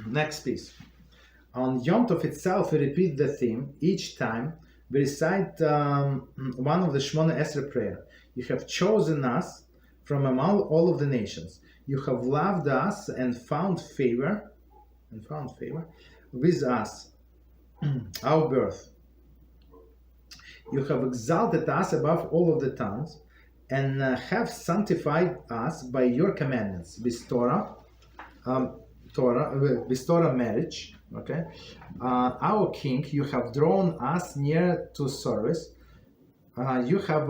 Next piece. On Yom Tov itself, we repeat the theme each time we recite one of the Shmona Esrei prayer. You have chosen us from among all of the nations. You have loved us and found favor with us, our birth. You have exalted us above all of the tongues and have sanctified us by your commandments with Torah marriage. Okay, our King, you have drawn us near to service. You have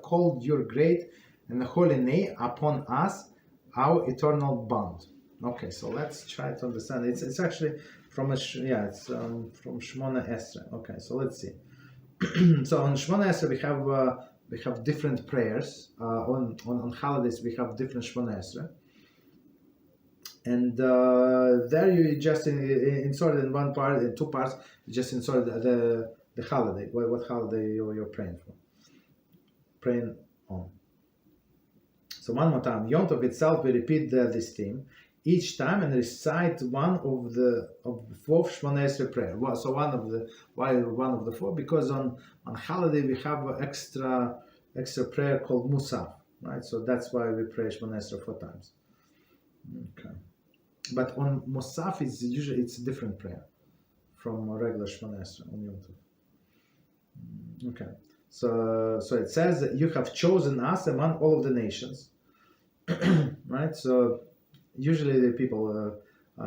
called your great and holy name upon us, our eternal bond. Okay, so let's try to understand. It's actually from from Shmona Esrei. Okay, so let's see. So on Shmona Esrei we have different prayers. On holidays we have different Shmona Esrei. And there you just insert in one part, in two parts, you just insert the holiday. What holiday you're praying for? Praying on. So one more time, Yom Tov itself, we repeat this theme each time and recite one of the four Shmona Esrei prayer. So why one of the four? Because on holiday we have an extra prayer called Musaf, right? So that's why we pray Shmona Esrei 4 times. Okay. But on Musaf, it's a different prayer from a regular Shmona Esrei on Yom Tov. Okay, so it says that you have chosen us among all of the nations, right? So usually the people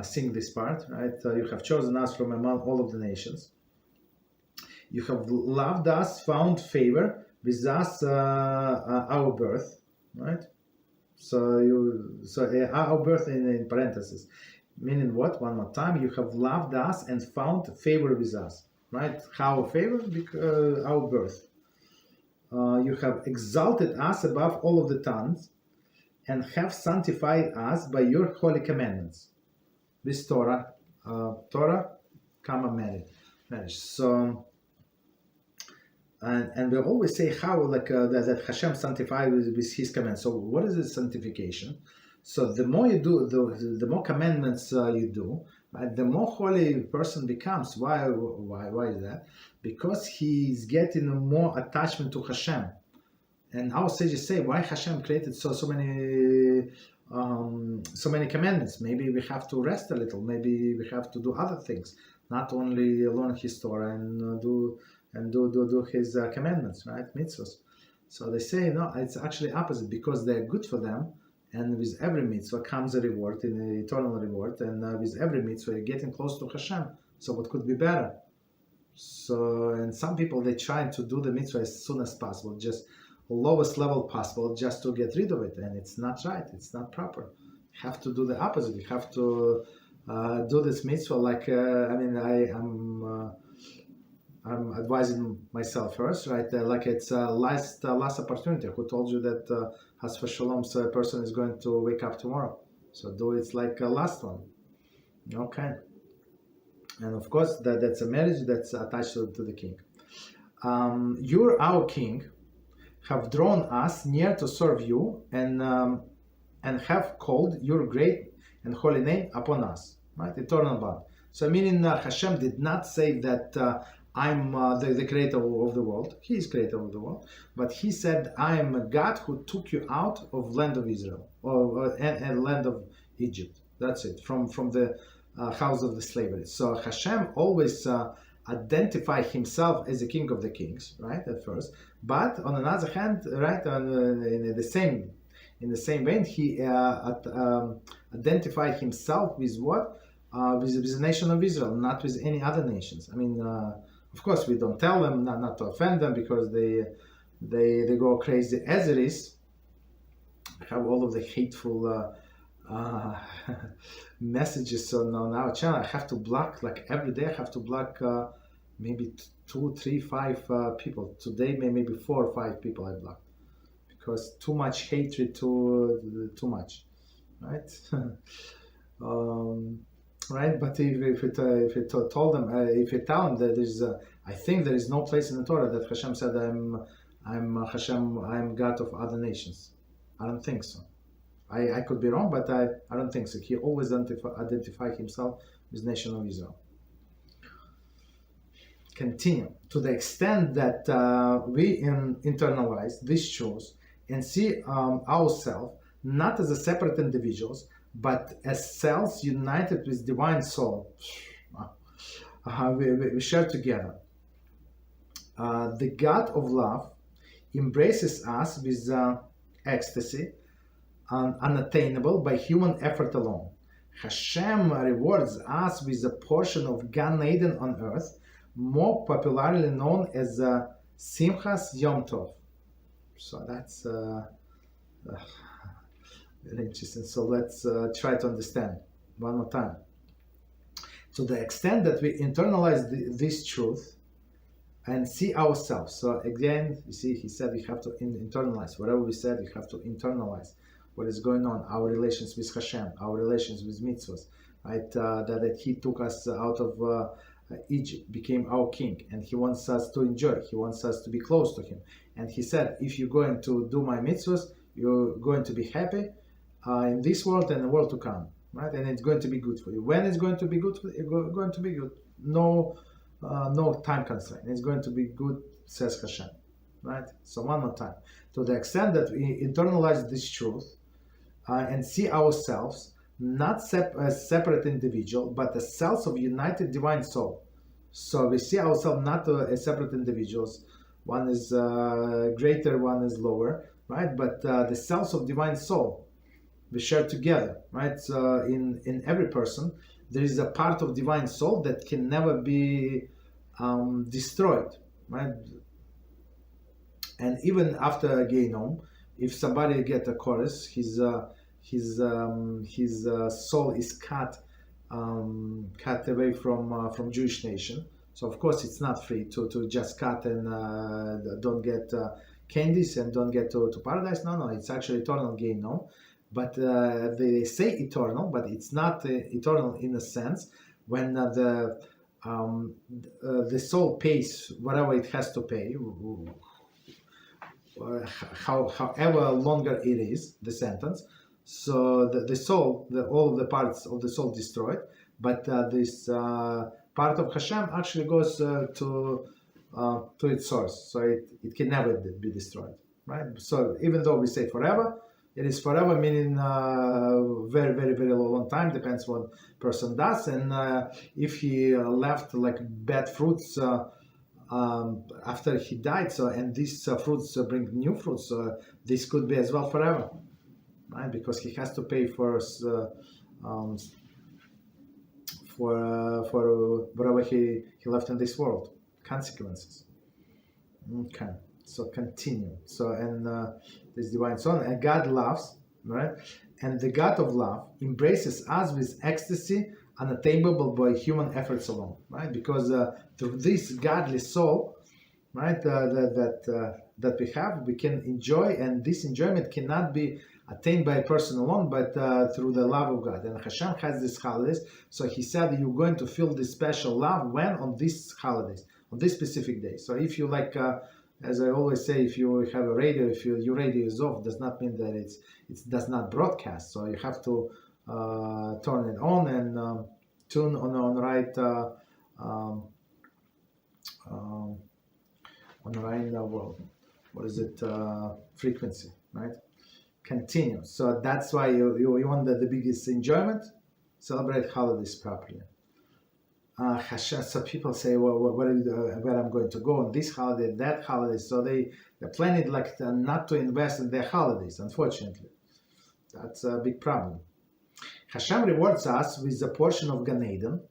sing this part, right? You have chosen us from among all of the nations. You have loved us, found favor with us, our birth, right? So our birth in parentheses, meaning what? One more time, you have loved us and found favor with us, right? How favor? Because our birth. You have exalted us above all of the tongues and have sanctified us by your holy commandments. This Torah, marriage. So. And we always say how that Hashem sanctified with His commandments. So what is this sanctification? So the more you do, the more commandments you do, right, the more holy person becomes. Why is that? Because he's getting more attachment to Hashem. And our sages say, why Hashem created so many commandments? Maybe we have to rest a little. Maybe we have to do other things, not only learn His Torah and do His commandments, right? Mitzvahs. So they say, no, it's actually opposite, because they're good for them, and with every mitzvah comes a reward, an eternal reward, and with every mitzvah you're getting close to Hashem. So what could be better? So, and some people, they try to do the mitzvah as soon as possible, just lowest level possible, just to get rid of it, and it's not right, it's not proper. You have to do the opposite. You have to do this mitzvah like, I'm advising myself first, right? Like it's last opportunity. Who told you that Has Shalom's person is going to wake up tomorrow? So do it like a last one. Okay. And of course, that's a marriage that's attached to the king. You're our king, have drawn us near to serve you, and have called your great and holy name upon us, right? Eternal bond. So meaning Hashem did not say that I'm the creator of the world. He is creator of the world. But he said, I am a God who took you out of land of Israel, and land of Egypt. That's it, from the house of the slavery. So Hashem always identified himself as the king of the kings, right, at first. But on another hand, right, in the same vein, he identified himself with what? With the nation of Israel, not with any other nations. I mean, of course, we don't tell them not to offend them, because they go crazy as it is. Have all of the hateful messages on our channel. I have to block, like every day I have to block maybe 2, 3, 5 people. Today maybe 4 or 5 people I blocked, because too much hatred, too much, right? Right, but if you tell them that I think there is no place in the Torah that Hashem said I'm Hashem, I'm God of other nations. I don't think so. I could be wrong, but I don't think so. He always identified himself with nation of Israel. Continue. To the extent that we internalize these truths and see ourselves not as a separate individuals, but as cells united with divine soul, we share together. The God of love embraces us with ecstasy, unattainable by human effort alone. Hashem rewards us with a portion of Gan Eden on earth, more popularly known as Simchas Yom Tov. So that's very interesting. So let's try to understand one more time. To the extent that we internalize this truth and see ourselves. So again, you see, he said we have to internalize. Whatever we said, we have to internalize what is going on, our relations with Hashem, our relations with mitzvahs, right? That he took us out of Egypt, became our king, and he wants us to enjoy. He wants us to be close to him. And he said, if you're going to do my mitzvahs, you're going to be happy in this world and the world to come, right? And it's going to be good for you. When it's going to be good for you, it's going to be good. No time constraint. It's going to be good, says Hashem, right? So one more time. To the extent that we internalize this truth and see ourselves not as separate individual, but as cells of united divine soul. So we see ourselves not as separate individuals. One is greater, one is lower, right? But the cells of divine soul we share together, right? So in every person, there is a part of divine soul that can never be destroyed, right? And even after a Gehinnom, if somebody get a chorus, his soul is cut away from Jewish nation. So of course it's not free to just cut and don't get candies and don't get to paradise. No, it's actually eternal Gehinnom. But they say eternal, but it's not eternal in a sense when the soul pays whatever it has to pay, however longer it is, the sentence. So the soul, all of the parts of the soul destroyed, but this part of Hashem actually goes to its source, so it can never be destroyed, right? So even though we say forever, it is forever, meaning very, very, very long time, depends what person does, and if he left like bad fruits after he died, so and these fruits bring new fruits, this could be as well forever. Right, because he has to pay for whatever he left in this world, consequences. Okay, so continue. So and this divine son, and God loves, right? And the God of love embraces us with ecstasy unattainable by human efforts alone, right? Because through this godly soul, right, that we have, we can enjoy, and this enjoyment cannot be attained by a person alone, but through the love of God. And Hashem has these holidays, so he said you're going to feel this special love when on these holidays, on this specific day. So if you like, as I always say, if you have a radio, if your radio is off, does not mean that it does not broadcast. So you have to turn it on and tune on the right frequency, right? Continue. So that's why you want the biggest enjoyment. Celebrate holidays properly. Hashem. So people say, well, where I'm going to go on this holiday, that holiday. So they plan it like not to invest in their holidays. Unfortunately, that's a big problem. Hashem rewards us with a portion of Gan Eden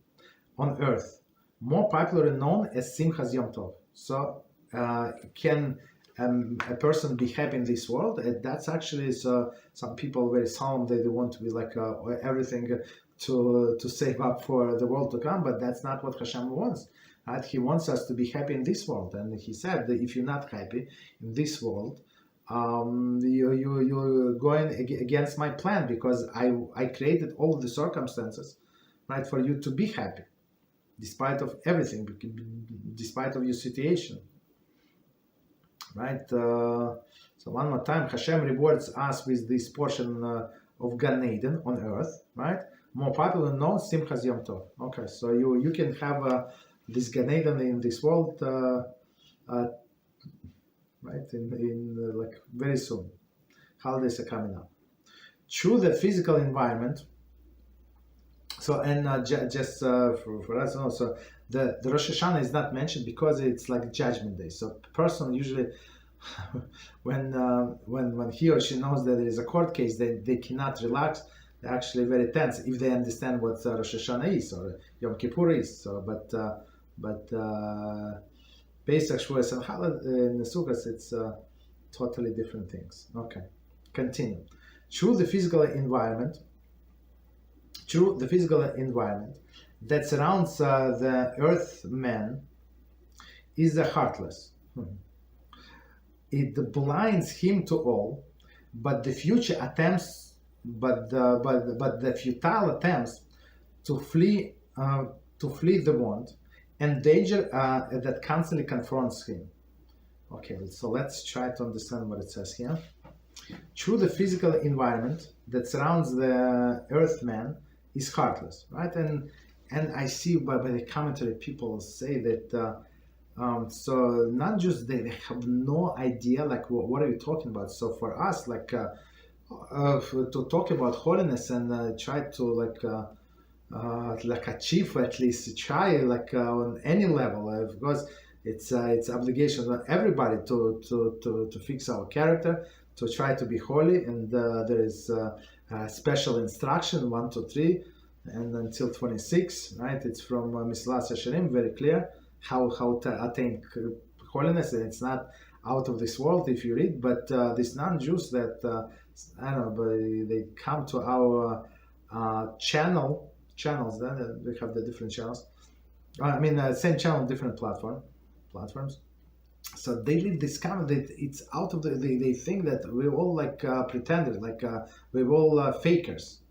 on earth, more popularly known as Simchas Yom Tov. So can a person be happy in this world? That's actually some people very solemn. They want to be like everything to save up for the world to come, but that's not what Hashem wants. Right? He wants us to be happy in this world, and he said that if you're not happy in this world, you're going against my plan, because I created all the circumstances, right, for you to be happy, despite of everything, despite of your situation. Right, so one more time, Hashem rewards us with this portion of Gan Eden on earth, right? More popular known, Simchas Yom Tov. Okay, so you can have this Gan Eden in this world, right? In like very soon. Holidays are coming up. Through the physical environment. So and just for us also, the Rosh Hashanah is not mentioned because it's like Judgment Day. So a person usually, when he or she knows that there is a court case, they cannot relax. They're actually very tense if they understand what Rosh Hashanah is or Yom Kippur is. So but Pesach, Shavuos, and in the Sukkot, it's totally different things. Okay, continue. Through the physical environment that surrounds the earth man is the heartless. It blinds him to all, but the futile attempts to flee the want and danger that constantly confronts him. Okay, so let's try to understand what it says here. Through the physical environment that surrounds the earth man is heartless, right? And I see by the commentary people say that so not just they have no idea like what are you talking about. So for us like to talk about holiness and try to like achieve, at least try like on any level, because it's obligation on everybody to fix our character, to try to be holy, and there is special instruction 1 to 3 and until 26, right? It's from Mislas Hashem, very clear how to attain holiness, and it's not out of this world if you read. But these non-Jews that I don't know, but they come to our channels. Then we have the different channels. I mean, same channel, different platforms. So they leave this comment that it's out of they think that we're all like pretenders, like we're all fakers.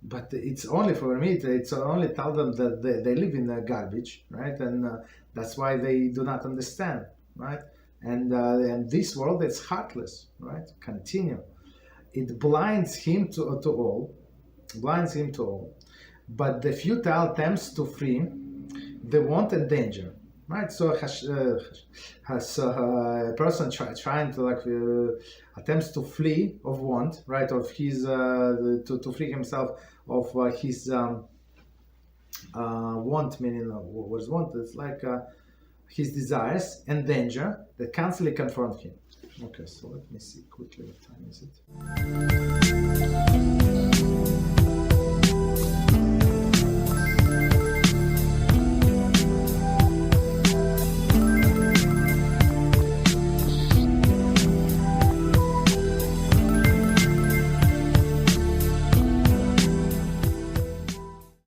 But it's only for me, it's only tell them that they live in the garbage, right? And that's why they do not understand, right? And this world is heartless, right? Continue. It blinds him to all, but the futile attempts to free the want and danger. Right, so a person trying to attempts to flee of want, right, of his to free himself of his want, meaning what is want? It's like his desires and danger that constantly confront him. Okay, so let me see quickly what time is it.